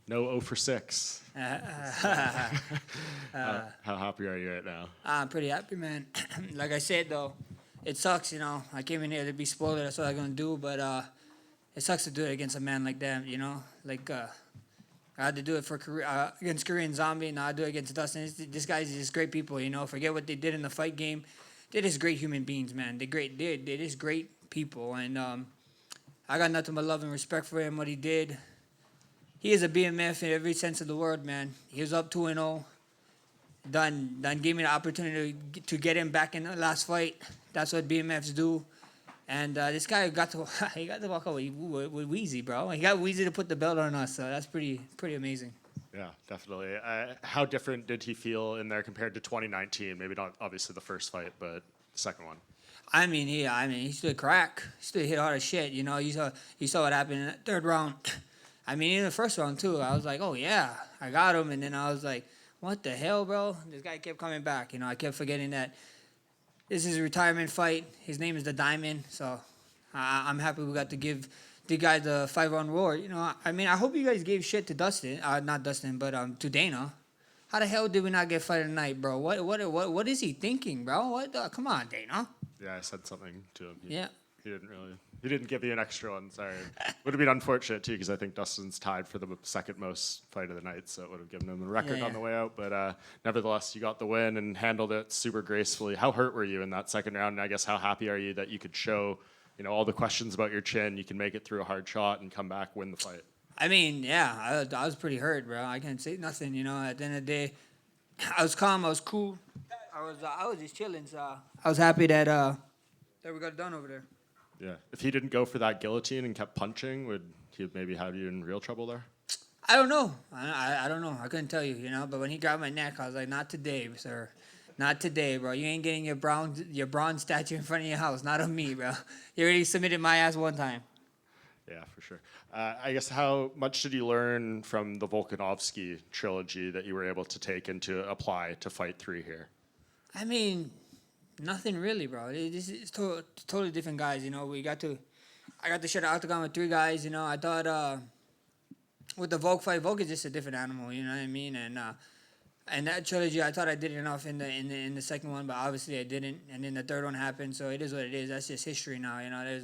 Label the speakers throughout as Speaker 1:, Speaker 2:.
Speaker 1: No 0 for 6. How happy are you right now?
Speaker 2: I'm pretty happy, man. Like I said, though, it sucks, you know. I came in here to be spoiled. That's what I'm going to do. But it sucks to do it against a man like that, you know. Like, I had to do it for against Korean Zombie. Now I do it against Dustin. This guy's just great people, you know. Forget what they did in the fight game. They're just great human beings, man. They're just great people. And I got nothing but love and respect for him, what he did. He is a BMF in every sense of the word, man. He was up 2-0. Done gave me the opportunity to get him back in the last fight. That's what BMFs do. And this guy got to walk out with Weezy, bro. He got Weezy to put the belt on us, so that's pretty amazing.
Speaker 1: Yeah, definitely. How different did he feel in there compared to 2019? Maybe not obviously the first fight, but the second one.
Speaker 2: I mean, he stood crack. He stood hit hard as shit. You know, you saw what happened in that third round. I mean, in the first round too, I was like, oh yeah, I got him, and then I was like, what the hell, bro? This guy kept coming back. You know, I kept forgetting that this is a retirement fight. His name is the Diamond, so I'm happy we got to give the guy the 5-round reward. You know, I mean, I hope you guys gave shit to Dustin, not Dustin, but to Dana. How the hell did we not get fight of the night, bro? What is he thinking, bro? Come on, Dana.
Speaker 1: Yeah, I said something to him.
Speaker 2: Yeah.
Speaker 1: He didn't give you an extra one. Sorry. Would have been unfortunate too, because I think Dustin's tied for the second most fight of the night, so it would have given him the record on the way out. But nevertheless, you got the win and handled it super gracefully. How hurt were you in that second round? And I guess how happy are you that you could show, you know, all the questions about your chin, you can make it through a hard shot and come back, win the fight?
Speaker 2: I mean, yeah, I was pretty hurt, bro. I can't say nothing. You know, at the end of the day, I was calm. I was cool. I was just chilling. So I was happy that we got it done over there.
Speaker 1: Yeah. If he didn't go for that guillotine and kept punching, would he maybe have you in real trouble there?
Speaker 2: I don't know. I don't know. I couldn't tell you, you know. But when he grabbed my neck, I was like, not today, sir. Not today, bro. You ain't getting your bronze statue in front of your house. Not on me, bro. You already submitted my ass one time.
Speaker 1: Yeah, for sure. I guess how much did you learn from the Volkanovski trilogy that you were able to take and to apply to Fight 3 here?
Speaker 2: I mean, nothing really, bro. It's totally different guys, you know. I got to share the octagon with 3 guys, you know. I thought with the Volk fight, Volk is just a different animal, you know what I mean? And that trilogy, I thought I did enough in the second one, but obviously I didn't. And then the third one happened, so it is what it is. That's just history now, you know.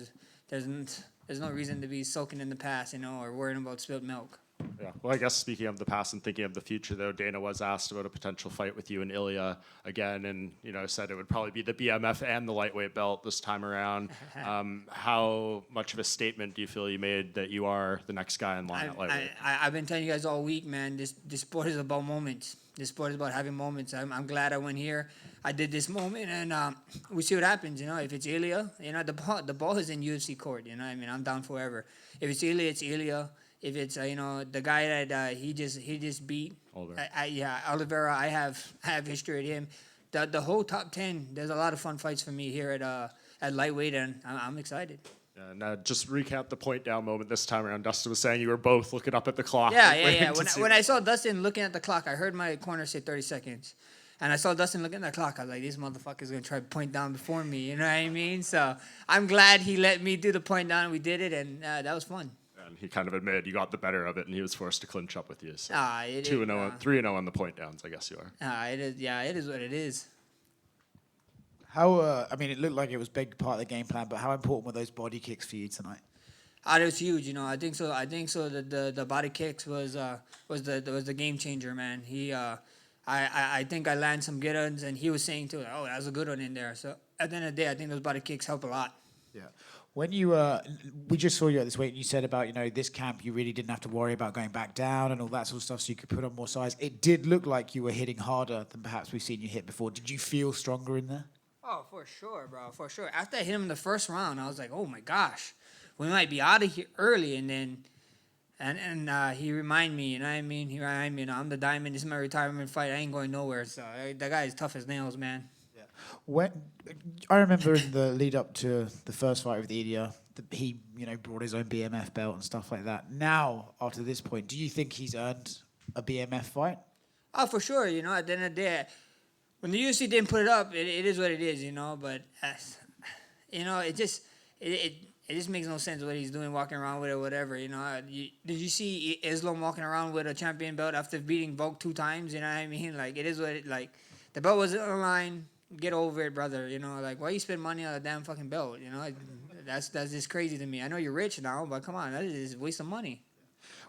Speaker 2: There's no reason to be sulking in the past, you know, or worrying about spilled milk.
Speaker 1: Yeah. Well, I guess speaking of the past and thinking of the future, though, Dana was asked about a potential fight with you and Ilia again, and you know said it would probably be the BMF and the lightweight belt this time around. How much of a statement do you feel you made that you are the next guy in line at lightweight?
Speaker 2: I've been telling you guys all week, man. This sport is about moments. This sport is about having moments. I'm glad I went here. I did this moment, and we see what happens. You know, if it's Ilia, you know, the ball is in UFC court. You know, I mean, I'm down forever. If it's Ilia, it's Ilia. If it's you know the guy that he just beat, Oliveira, I have history with him. The whole top 10. There's a lot of fun fights for me here at lightweight, and I'm excited.
Speaker 1: And just recap the point down moment this time around. Dustin was saying you were both looking up at the clock.
Speaker 2: Yeah. When I saw Dustin looking at the clock, I heard my corner say 30 seconds. And I saw Dustin looking at the clock. I was like, this motherfucker's going to try to point down before me. You know what I mean? So I'm glad he let me do the point down. We did it, and that was fun.
Speaker 1: And he kind of admitted you got the better of it, and he was forced to clinch up with you. So 2-0, 3-0 on the point downs, I guess you are.
Speaker 2: It is. Yeah, it is what it is.
Speaker 3: How? I mean, it looked like it was a big part of the game plan, but how important were those body kicks for you tonight?
Speaker 2: It was huge. You know, I think so. The body kicks was the game changer, man. I think I landed some good ones, and he was saying too, oh, that was a good one in there. So at the end of the day, I think those body kicks help a lot.
Speaker 3: Yeah. When you we just saw you at this weight, and you said about this camp, you really didn't have to worry about going back down and all that sort of stuff, so you could put on more size. It did look like you were hitting harder than perhaps we've seen you hit before. Did you feel stronger in there?
Speaker 2: Oh, for sure, bro, for sure. After I hit him in the first round, I was like, oh my gosh, we might be out of here early, and then. And he reminded me, you know what I mean? He reminded me, I'm the Diamond. This is my retirement fight. I ain't going nowhere. So that guy is tough as nails, man.
Speaker 3: Yeah. When I remember in the lead up to the first fight with Ilia, he brought his own BMF belt and stuff like that. Now, after this point, do you think he's earned a BMF fight?
Speaker 2: Oh, for sure. You know, at the end of the day, when the UFC didn't put it up, it is what it is. You know, but it it just makes no sense what he's doing, walking around with it or whatever. You know, did you see Islam walking around with a champion belt after beating Volk 2 times? You know what I mean? Like, it is what it, like, the belt was on the line. Get over it, brother. You know, like, why you spend money on a damn fucking belt? You know, that's just crazy to me. I know you're rich now, but come on, that is a waste of money.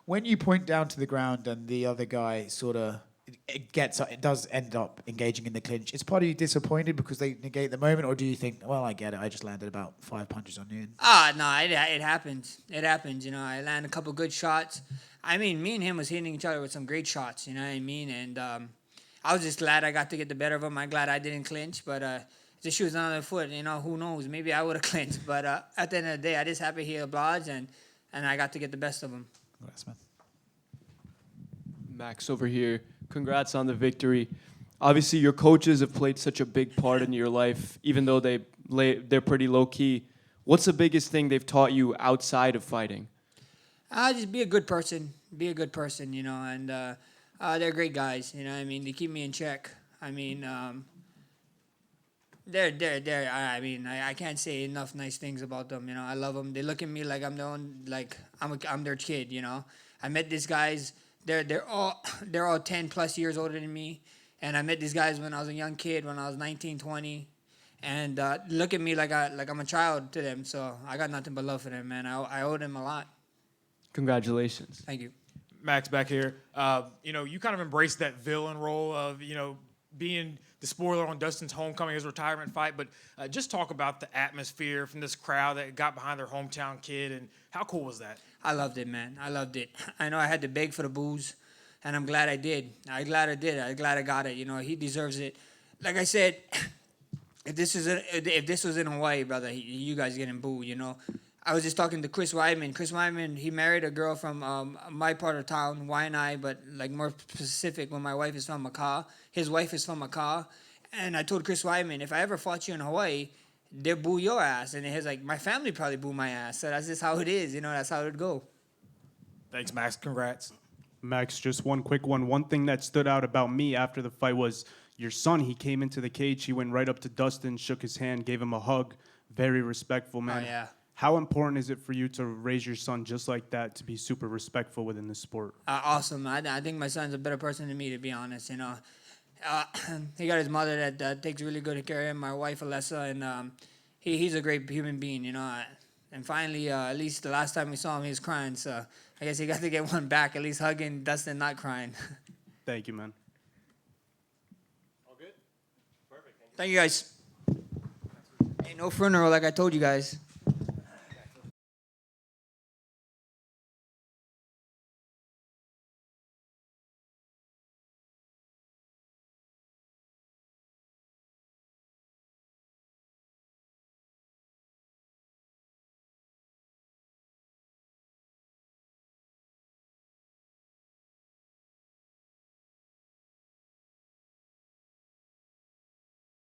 Speaker 3: When you point down to the ground and the other guy sort of it does end up engaging in the clinch, is part of you disappointed because they negate the moment, or do you think, well, I get it, I just landed about 5 punches on you?
Speaker 2: No, it happens. It happens, you know. I land a couple good shots. I mean, me and him was hitting each other with some great shots, you know what I mean? And I was just glad I got to get the better of him. I'm glad I didn't clinch, but just shoot another foot, you know, who knows? Maybe I would have clinched, but at the end of the day, I just happy he obliged, and I got to get the best of him.
Speaker 3: Congrats, man.
Speaker 4: Max over here. Congrats on the victory. Obviously, your coaches have played such a big part in your life, even though they're pretty low key. What's the biggest thing they've taught you outside of fighting?
Speaker 2: Just be a good person. Be a good person, you know, and they're great guys, you know what I mean? They keep me in check. I mean, I can't say enough nice things about them, you know. I love them. They look at me like I'm I'm their kid, you know. I met these guys. They're all 10 plus years older than me, and I met these guys when I was a young kid, when I was 19, 20, and look at me like I'm a child to them. So I got nothing but love for them, man. I owe them a lot.
Speaker 4: Congratulations.
Speaker 2: Thank you.
Speaker 5: Max back here. You know, you kind of embraced that villain role of, you know, being the spoiler on Dustin's homecoming, his retirement fight. But just talk about the atmosphere from this crowd that got behind their hometown kid, and how cool was that?
Speaker 2: I loved it, man. I loved it. I know I had to beg for the booze, and I'm glad I did. I'm glad I did. I'm glad I got it. You know, he deserves it. Like I said, if this was in Hawaii, brother, you guys getting booed, you know. I was just talking to Chris Weidman. Chris Weidman, he married a girl from my part of town, Waianae, but like more specific, when my wife is from Macau. His wife is from Macau. And I told Chris Weidman, if I ever fought you in Hawaii, they'll boo your ass. And he's like, my family probably boo my ass. So that's just how it is, you know, that's how it would go.
Speaker 5: Thanks, Max. Congrats.
Speaker 6: Max, just one quick one. One thing that stood out about me after the fight was your son. He came into the cage. He went right up to Dustin, shook his hand, gave him a hug. Very respectful, man.
Speaker 2: Oh, yeah.
Speaker 6: How important is it for you to raise your son just like that, to be super respectful within the sport?
Speaker 2: Awesome. I think my son's a better person than me, to be honest, you know. He got his mother that takes really good care of him, my wife, Alessa, and he's a great human being, you know. And finally, at least the last time we saw him, he was crying, so I guess he got to get one back, at least hugging Dustin, not crying.
Speaker 6: Thank you, man.
Speaker 5: All good? Perfect.
Speaker 2: Thank you, guys. Ain't no funeral like I told you guys.